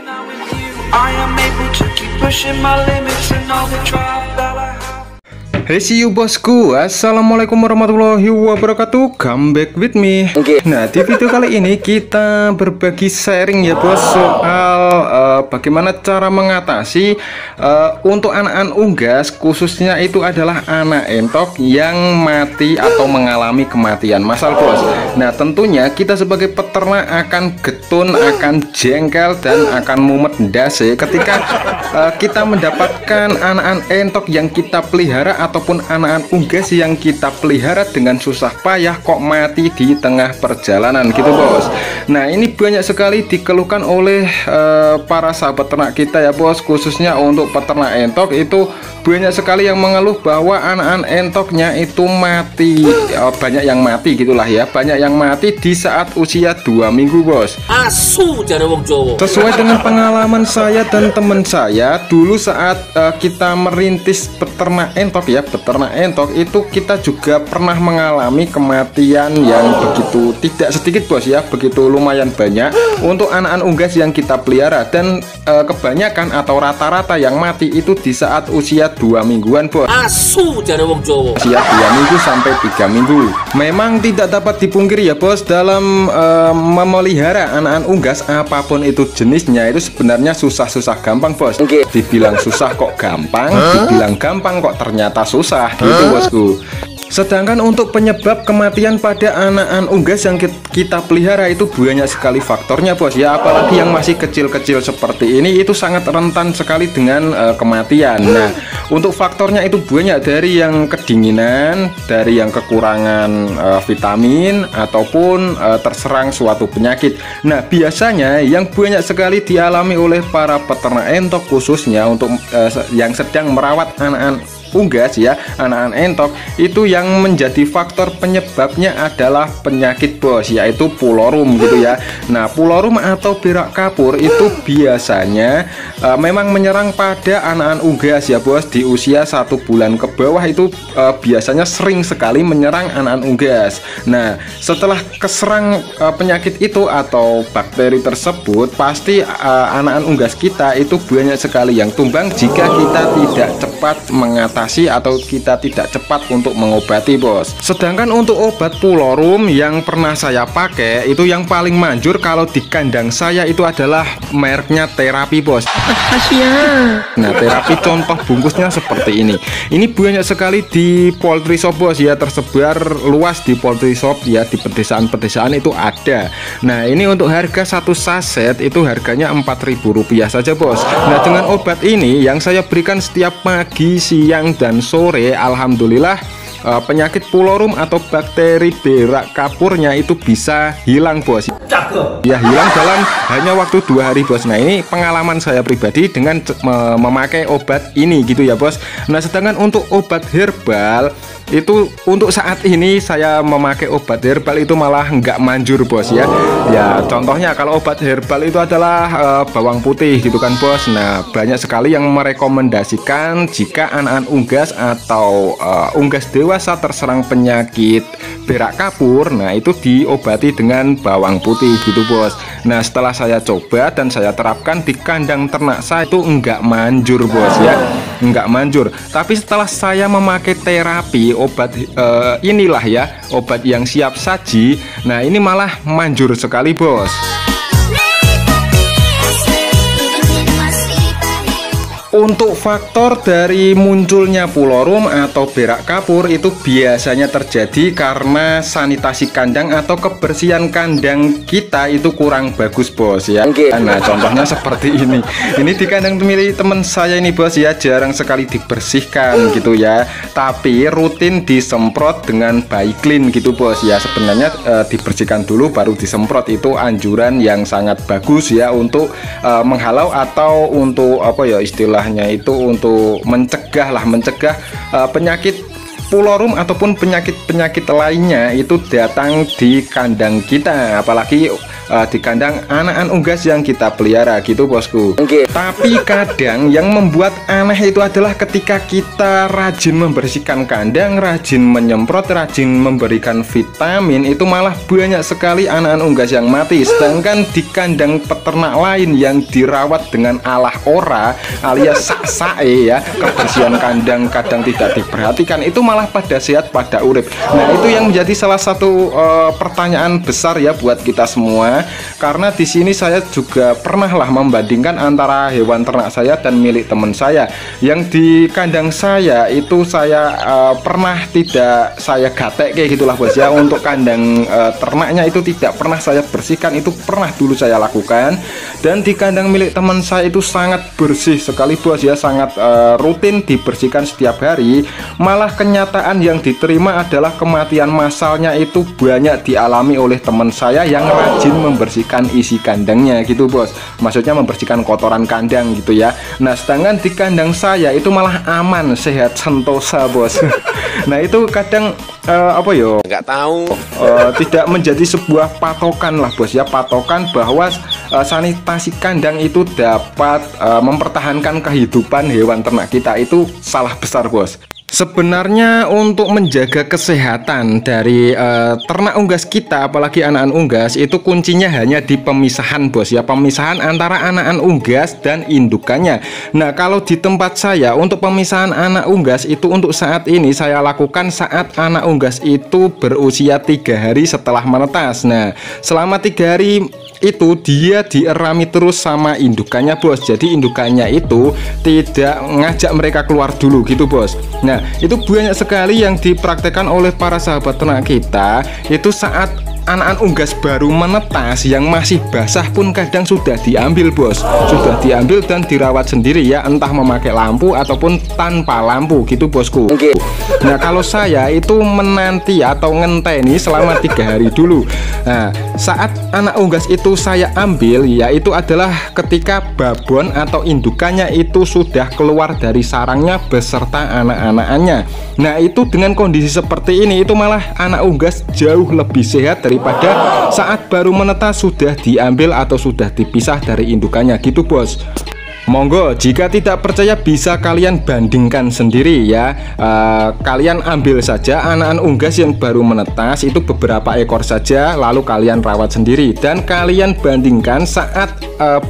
when I'm with you. I am able to keep pushing my limits and all the drive that I have. Hey see you bosku, assalamualaikum warahmatullahi wabarakatuh. Come back with me. Nah, di video kali ini kita berbagi sharing ya bos, soal bagaimana cara mengatasi untuk anak-anak unggas, khususnya itu adalah anak entok yang mati atau mengalami kematian massal bos. Nah, tentunya kita sebagai peternak akan getun, akan jengkel, dan akan mumet ndase ketika kita mendapatkan anak-anak entok yang kita pelihara ataupun anak-anak unggas yang kita pelihara dengan susah payah kok mati di tengah perjalanan gitu bos. Nah, ini banyak sekali dikeluhkan oleh para sahabat ternak kita ya bos, khususnya untuk peternak entok itu banyak sekali yang mengeluh bahwa anak-anak entoknya itu mati, banyak yang mati gitulah ya, banyak yang mati di saat usia 2 minggu bos. Asu jare wong Jawa. Sesuai dengan pengalaman saya dan teman saya dulu saat kita merintis peternak entok ya, peternak entok itu kita juga pernah mengalami kematian yang begitu tidak sedikit bos ya, begitu lumayan banyak untuk anak-anak unggas yang kita pelihara, dan kebanyakan atau rata-rata yang mati itu di saat usia 2 mingguan bos. Asu jare wong Jawa. Usia 2 minggu sampai 3 minggu. Memang tidak dapat dipungkiri ya bos, dalam memelihara anak-anak unggas apapun itu jenisnya itu sebenarnya susah-susah gampang bos. Dibilang susah kok gampang, dibilang gampang kok ternyata susah gitu bosku. Sedangkan untuk penyebab kematian pada anak-anak unggas yang kita pelihara itu banyak sekali faktornya bos ya, apalagi yang masih kecil-kecil seperti ini itu sangat rentan sekali dengan kematian. Nah, untuk faktornya itu banyak, dari yang kedinginan, dari yang kekurangan vitamin, ataupun terserang suatu penyakit. Nah, biasanya yang banyak sekali dialami oleh para peternak entok, khususnya untuk yang sedang merawat anak-anak unggas ya, anak-anak entok itu yang menjadi faktor penyebabnya adalah penyakit bos, yaitu pulorum gitu ya. Nah, pulorum atau berak kapur itu biasanya memang menyerang pada anak-anak unggas ya bos, di usia 1 bulan ke bawah itu biasanya sering sekali menyerang anak-anak unggas. Nah, setelah keserang penyakit itu atau bakteri tersebut, pasti anak-anak unggas kita itu banyak sekali yang tumbang jika kita tidak cepat mengatasi atau kita tidak cepat untuk mengobati bos. Sedangkan untuk obat pulorum yang pernah saya pakai itu yang paling manjur kalau di kandang saya itu adalah mereknya Terapi bos. Nah, Terapi contoh bungkusnya seperti ini. Ini banyak sekali di poultry shop bos ya, tersebar luas di poultry shop ya, di pedesaan-pedesaan itu ada. Nah, ini untuk harga 1 saset itu harganya Rp4.000 saja bos. Nah, dengan obat ini yang saya berikan setiap pagi, siang, dan sore, alhamdulillah penyakit pulorum atau bakteri berak kapurnya itu bisa hilang bos. Ya, hilang dalam hanya waktu 2 hari bos. Nah, ini pengalaman saya pribadi dengan memakai obat ini gitu ya bos. Nah, sedangkan untuk obat herbal itu untuk saat ini saya memakai obat herbal itu malah nggak manjur bos ya. Ya, contohnya kalau obat herbal itu adalah bawang putih gitu kan bos. Nah, banyak sekali yang merekomendasikan jika anak-anak unggas atau unggas dewasa terserang penyakit berak kapur, nah itu diobati dengan bawang putih gitu bos. Nah, setelah saya coba dan saya terapkan di kandang ternak saya itu enggak manjur bos ya, enggak manjur. Tapi setelah saya memakai Terapi, obat inilah ya, obat yang siap saji, nah ini malah manjur sekali bos. Untuk faktor dari munculnya pulorum atau berak kapur itu biasanya terjadi karena sanitasi kandang atau kebersihan kandang kita itu kurang bagus bos ya. Nah, contohnya seperti ini. Ini di kandang milik teman saya ini bos ya, jarang sekali dibersihkan gitu ya, tapi rutin disemprot dengan Baiklin gitu bos ya. Sebenarnya dibersihkan dulu baru disemprot, itu anjuran yang sangat bagus ya untuk menghalau atau untuk apa ya istilahnya itu untuk mencegah penyakit pulorum ataupun penyakit-penyakit lainnya itu datang di kandang kita. Apalagi di kandang anakan unggas yang kita pelihara gitu bosku. Tapi kadang yang membuat aneh itu adalah ketika kita rajin membersihkan kandang, rajin menyemprot, rajin memberikan vitamin, itu malah banyak sekali anakan unggas yang mati. Sedangkan di kandang peternak lain yang dirawat dengan alah ora alias sak-sae ya, kebersihan kandang kadang tidak diperhatikan, itu malah pada sehat, pada urip. Nah, itu yang menjadi salah satu pertanyaan besar ya buat kita semua. Karena di sini saya juga pernah lah membandingkan antara hewan ternak saya dan milik teman saya. Yang di kandang saya itu saya pernah tidak saya gatek kayak gitulah bos ya. Untuk kandang ternaknya itu tidak pernah saya bersihkan, itu pernah dulu saya lakukan. Dan di kandang milik teman saya itu sangat bersih sekali bos ya, sangat rutin dibersihkan setiap hari. Malah kenyataan yang diterima adalah kematian massalnya itu banyak dialami oleh teman saya yang rajin membersihkan isi kandangnya gitu bos. Maksudnya membersihkan kotoran kandang gitu ya. Nah, sedangkan di kandang saya itu malah aman, sehat, sentosa bos. Nah, itu kadang apa yo? Nggak tahu. Tidak menjadi sebuah patokan lah bos ya, patokan bahwa sanitasi kandang itu dapat mempertahankan kehidupan hewan ternak kita, itu salah besar bos. Sebenarnya untuk menjaga kesehatan dari ternak unggas kita, apalagi anakan unggas, itu kuncinya hanya di pemisahan bos ya, pemisahan antara anakan unggas dan indukannya. Nah, kalau di tempat saya untuk pemisahan anak unggas itu untuk saat ini saya lakukan saat anak unggas itu berusia 3 hari setelah menetas. Nah, selama 3 hari itu dia dierami terus sama indukannya bos. Jadi indukannya itu tidak ngajak mereka keluar dulu gitu bos. Nah, itu banyak sekali yang dipraktekkan oleh para sahabat ternak kita. Itu saat anakan unggas baru menetas yang masih basah pun kadang sudah diambil bos, sudah diambil dan dirawat sendiri ya, entah memakai lampu ataupun tanpa lampu gitu bosku. Nah, kalau saya itu menanti atau ngenteni selama 3 hari dulu. Nah, saat anak unggas itu saya ambil, yaitu adalah ketika babon atau indukannya itu sudah keluar dari sarangnya beserta anak-anakannya. Nah, itu dengan kondisi seperti ini itu malah anak unggas jauh lebih sehat daripada saat baru menetas sudah diambil atau sudah dipisah dari indukannya gitu bos. Monggo, jika tidak percaya bisa kalian bandingkan sendiri ya. Kalian ambil saja anakan unggas yang baru menetas itu beberapa ekor saja, lalu kalian rawat sendiri dan kalian bandingkan saat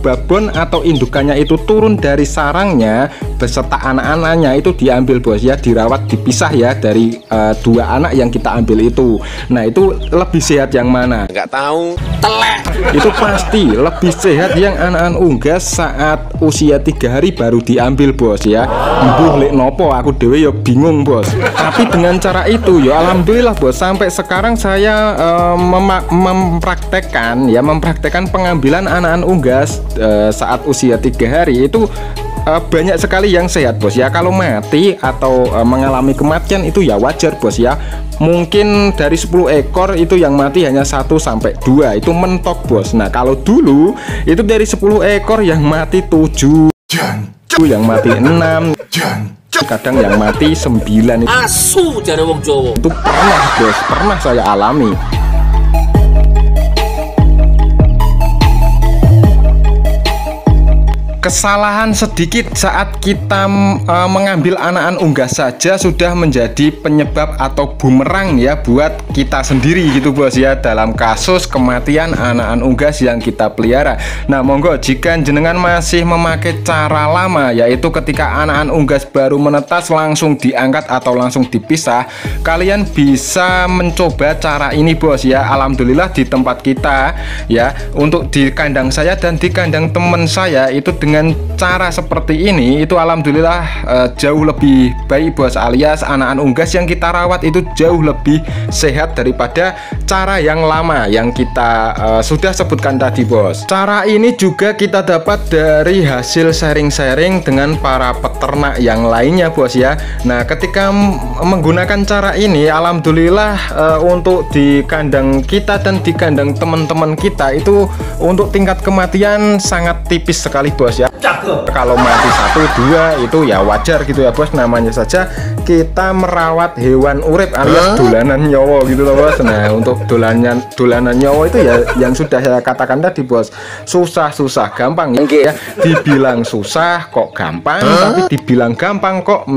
babon atau indukannya itu turun dari sarangnya beserta anak-anaknya itu diambil bos ya, dirawat dipisah ya dari 2 anak yang kita ambil itu. Nah, itu lebih sehat yang mana? Nggak tahu. Telek. Itu pasti lebih sehat yang anakan unggas saat usia 3 hari baru diambil bos ya. Mbuh lek nopo aku dewe ya bingung bos. Tapi dengan cara itu ya alhamdulillah bos, sampai sekarang saya mempraktekkan pengambilan anakan unggas saat usia 3 hari itu banyak sekali yang sehat bos ya. Kalau mati atau mengalami kematian itu ya wajar bos ya. Mungkin dari 10 ekor itu yang mati hanya 1 sampai 2, itu mentok bos. Nah, kalau dulu itu dari 10 ekor yang mati 7, yang mati 6, kadang yang mati 9. Asu jare wong Jawa. Itu pernah bos, pernah saya alami. Kesalahan sedikit saat kita mengambil anakan unggas saja sudah menjadi penyebab atau bumerang ya buat kita sendiri gitu bos ya, dalam kasus kematian anakan unggas yang kita pelihara. Nah, monggo jika jenengan masih memakai cara lama, yaitu ketika anakan unggas baru menetas langsung diangkat atau langsung dipisah, kalian bisa mencoba cara ini bos ya. Alhamdulillah di tempat kita ya, untuk di kandang saya dan di kandang teman saya itu dengan cara seperti ini itu alhamdulillah jauh lebih baik bos, alias anakan unggas yang kita rawat itu jauh lebih sehat daripada cara yang lama yang kita sudah sebutkan tadi bos. Cara ini juga kita dapat dari hasil sharing-sharing dengan para peternak yang lainnya bos ya. Nah, ketika menggunakan cara ini alhamdulillah untuk di kandang kita dan di kandang teman-teman kita itu untuk tingkat kematian sangat tipis sekali bos ya. Kalau mati 1, 2 itu ya wajar gitu ya bos, namanya saja kita merawat hewan urip alias dolanan nyawa gitu loh bos. Nah untuk dolanan nyawa itu ya yang sudah saya katakan tadi bos, susah gampang ya. Dibilang susah kok gampang, tapi dibilang gampang kok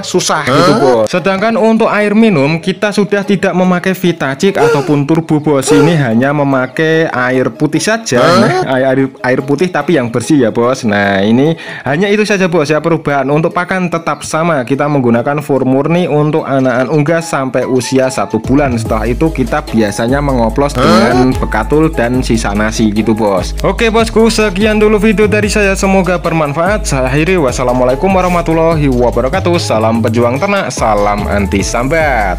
susah gitu bos. Sedangkan untuk air minum kita sudah tidak memakai Vitacik ataupun turbo bos, ini hanya memakai air putih saja. Nah, air putih tapi yang bersih ya bos. Nah ini hanya itu saja bos ya perubahan. Untuk pakan tetap sama, kita menggunakan Fur Murni untuk anakan unggas sampai usia 1 bulan. Setelah itu kita biasanya mengoplos dengan bekatul dan sisa nasi gitu bos. Oke bosku, sekian dulu video dari saya, semoga bermanfaat. Saya akhiri, wassalamualaikum warahmatullahi wabarakatuh. Salam pejuang ternak, salam anti sambat.